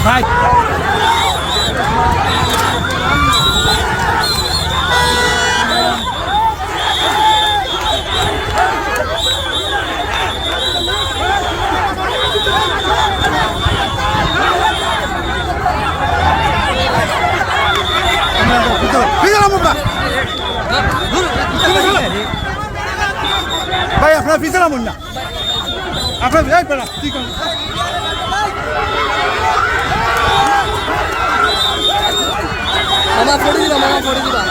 ভাই ভাই আপনার পিছনে নামুন না, আপনার ঠিক আছে। মামা পড়ে দিবা, মামা পড়ে দিবা।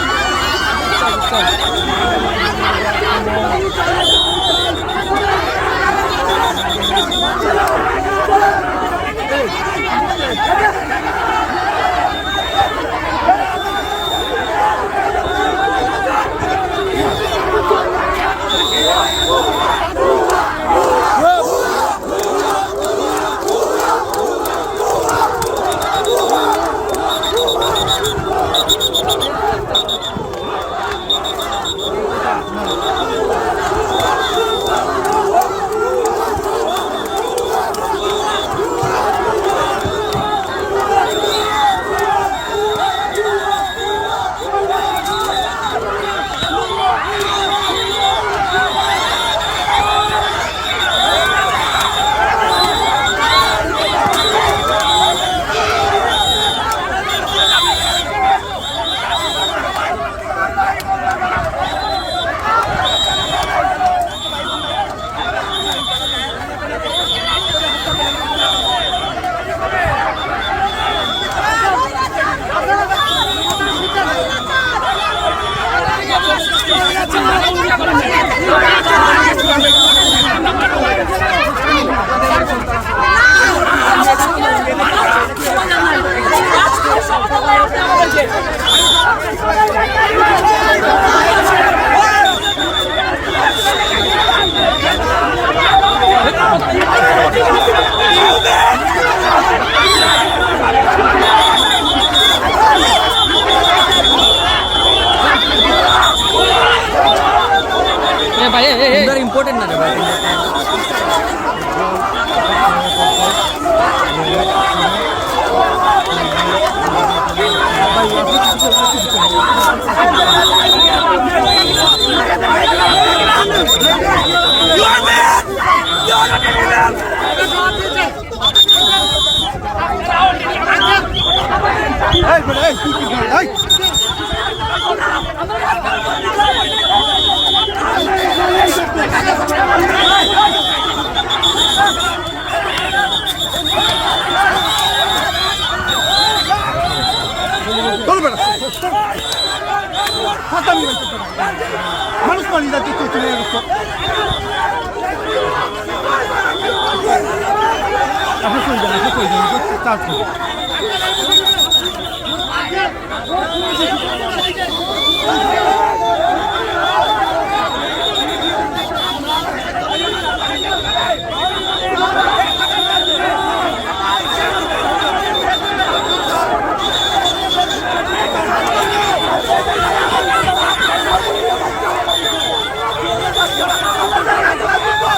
भाई इम्पोर्टेंट ना भाई মানুষ পানি যাচ্ছে চলে গেছে। আপনি কই যান, আপনি কই যান, চার্জ করুন।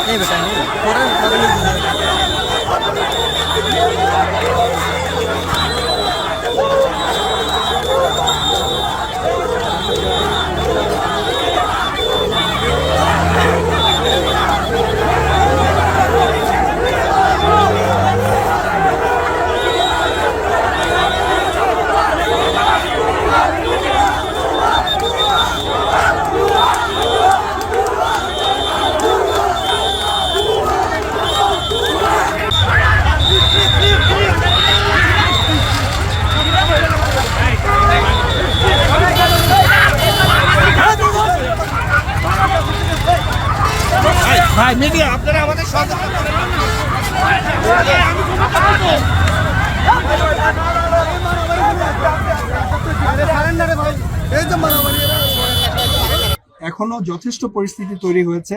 नहीं बेटा नहीं ভাই মিডিয়া আপনারা আমাদের সহযোগিতা করেন। এখনো যথেষ্ট পরিস্থিতি তৈরি হয়েছে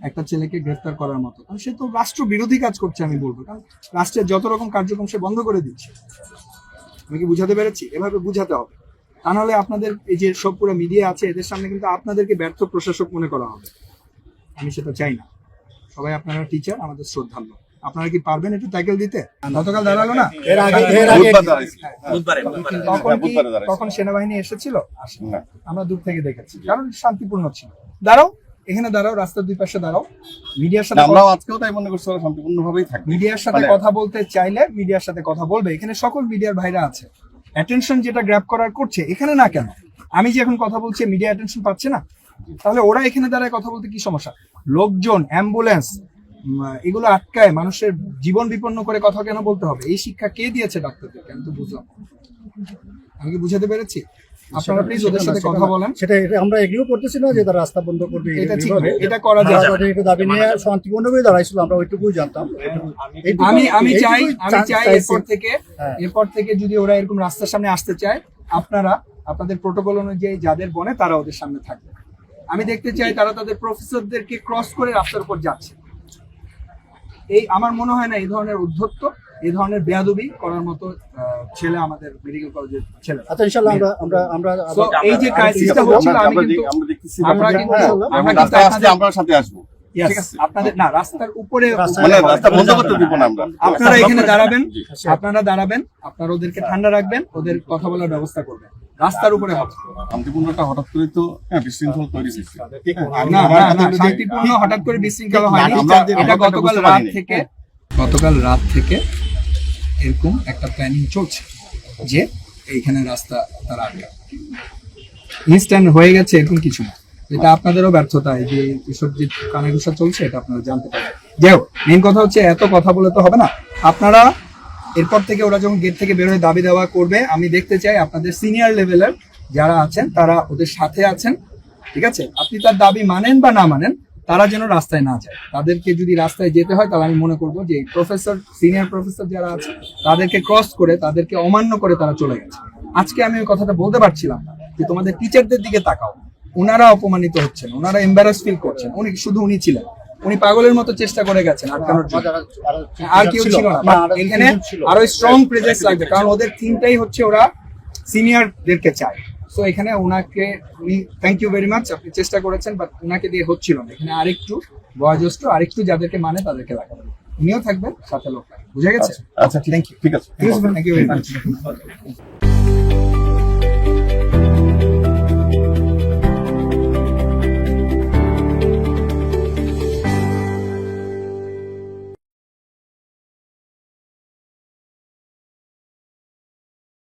একটা ছেলেকে গ্রেফতার করার মতো, কারণ সে তো রাষ্ট্র বিরোধী কাজ করছে আমি বলবো, কারণ রাষ্ট্রের যত রকম কার্যক্রম সে বন্ধ করে দিচ্ছে। আমি কি বুঝাতে পেরেছি? এভাবে বুঝাতে হবে, তা নাহলে আপনাদের এই যে সব পুরো মিডিয়া আছে এদের সামনে কিন্তু আপনাদেরকে ব্যর্থ প্রশাসক মনে করা হবে। আমি সেটা চাই না। সবাই আপনারা টিচার, আমাদের শ্রদ্ধার্ঘ্য। আপনারা কি পারবেন একটু ট্যাকেল দিতে? গতকাল দাঁড়ালো না? বুধবার দাঁড়াইছি। তখন সেনাবাহিনী এসেছিল? আসেনি। না। আমরা দূর থেকে দেখেছি, কারণ শান্তিপূর্ণ ছিল। দাঁড়াও, এখানে দাঁড়াও, রাস্তার দুই পাশে দাঁড়াও। মিডিয়ার সাথে আমরাও আজকেও তাই মনে করছি, ওরা শান্তিপূর্ণভাবেই থাকবে। মিডিয়ার সাথে মানে- কথা বলতে চাইলে মিডিয়ার সাথে কথা বলবে। এখানে সকল মিডিয়ার ভাইরা আছে, অ্যাটেনশন যেটা গ্র্যাব করার করছে, এখানে না কেন? আমি যে এখন কথা বলছি মিডিয়া অ্যাটেনশন পাচ্ছে না, তাহলে ওরা এখানে দাঁড়ায় কথা বলতে কি সমস্যা? লোকজন, অ্যাম্বুলেন্স, এগুলো আটকায় মানুষের জীবন বিপন্ন করে কথা কেন বলতে হবে? এই শিক্ষা কে দিয়েছে ডাক্তারদেরকে? আমি তো বুঝলাম, আমি কি বুঝাতে পেরেছি? আপনারা প্লিজ ওদের সাথে কথা বলেন। সেটা আমরা এগ্রিও করতেছি না যে তারা রাস্তা বন্ধ করবে, এটা ঠিক না, এটা করা যায়। তাদের একটু দাবি নিয়ে শান্তিপূর্ণভাবে দাঁড়াইছিল, আমরা ওইটুকুই জানতাম। আমি চাই চাইছি। এরপর থেকে যদি ওরা এরকম রাস্তার সামনে আসতে চায়, আপনারা আপনাদের প্রোটোকল অনুযায়ী যাদের বনে তারা ওদের সামনে থাকবে। আমি দেখতে চাই তারা তাদের প্রফেসরদেরকে ক্রস করে রাস্তার উপর যাচ্ছে। এই আমার মনে হয় না এই ধরনের উদ্ধত্ত, এই ধরনের বেয়াদবি করার মতো ছেলে আমাদের মেডিকেল কলেজের ছেলে। আচ্ছা, ইনশাআল্লাহ আমরা So, এই যে ক্রাইসিসটা হচ্ছিল, আমরা দেখতেছি আমরা কিন্তু রাস্তায় আসলে আমরা সাথে আসবো। Yes, ঠিক আছে। আপনাদের না রাস্তার উপরে মানে রাস্তা বন্ধ করতে দিব না আমরা। আপনারা এখানে দাঁড়াবেন, জি। আপনারা ওদেরকে ঠান্ডা রাখবেন, ওদের কথা বলার ব্যবস্থা করবেন। রাস্তার উপরে হবে শান্তিপূর্ণটা হঠাৎ করে তো বিশৃঙ্খল তৈরি হয়েছে। না, শান্তিপূর্ণ হঠাৎ করে বিশৃঙ্খলা হয়নি। আমরা এটা বুঝতে পারিনি। গতকাল রাত থেকে এরকম একটা প্ল্যানিং চলছে যে এইখানে রাস্তা তারা আটকাবে। ইনস্ট্যান্ট হয়ে গেছে এরকম কিছু না। এটা আপনাদেরও ব্যর্থতা, এই যে এসব যে কানাঘুষা চলছে এটা আপনারা জানতে পারবেন। যাই হোক, মেইন কথা হচ্ছে এত কথা বলে তো হবে না। আপনারা এরপর থেকে ওরা যখন গেট থেকে বের হয়ে দাবি দেওয়া করবে, আমি দেখতে চাই আপনাদের সিনিয়র লেভেলের যারা আছেন তারা ওদের সাথে আছেন। ঠিক আছে, আপনি তার দাবি মানেন বা না মানেন, তারা যেন রাস্তায় না যায়। তাদেরকে যদি রাস্তায় যেতে হয় তাহলে আমি মনে করবো যে প্রফেসর, সিনিয়র প্রফেসর যারা আছে তাদেরকে ক্রস করে, তাদেরকে অমান্য করে তারা চলে গেছে। আজকে আমি ওই কথাটা বলতে পারছিলাম না যে তোমাদের টিচারদের দিকে তাকাও, ওনারা অপমানিত হচ্ছেন, ওনারা এম্বারাস ফিল করছেন। উনি ছিলেন, উনি পাগলের মতো চেষ্টা করে গেছেন আটকানোর জন্য। আর কেউ ছিল না। But এখানে আরো স্ট্রং প্রেজেন্স লাগবে, কারণ ওদের থিমটাই হচ্ছে ওরা সিনিয়রদেরকে চায়। সো এখানে উনি থ্যাংক ইউ ভেরি মাচ, আপনি চেষ্টা করেছেন, বাট উনাকে দিয়ে হচ্ছিল না। এখানে আরেকটু বয়োজ্যেষ্ঠ, আরেকটু যাদেরকে মানে তাদেরকে লাগাবেন। উনিও থাকবেন, সাথে লোক লাগবে। বুঝা গেছে? আচ্ছা, থ্যাংক ইউ। ঠিক আছে। Thank you very much.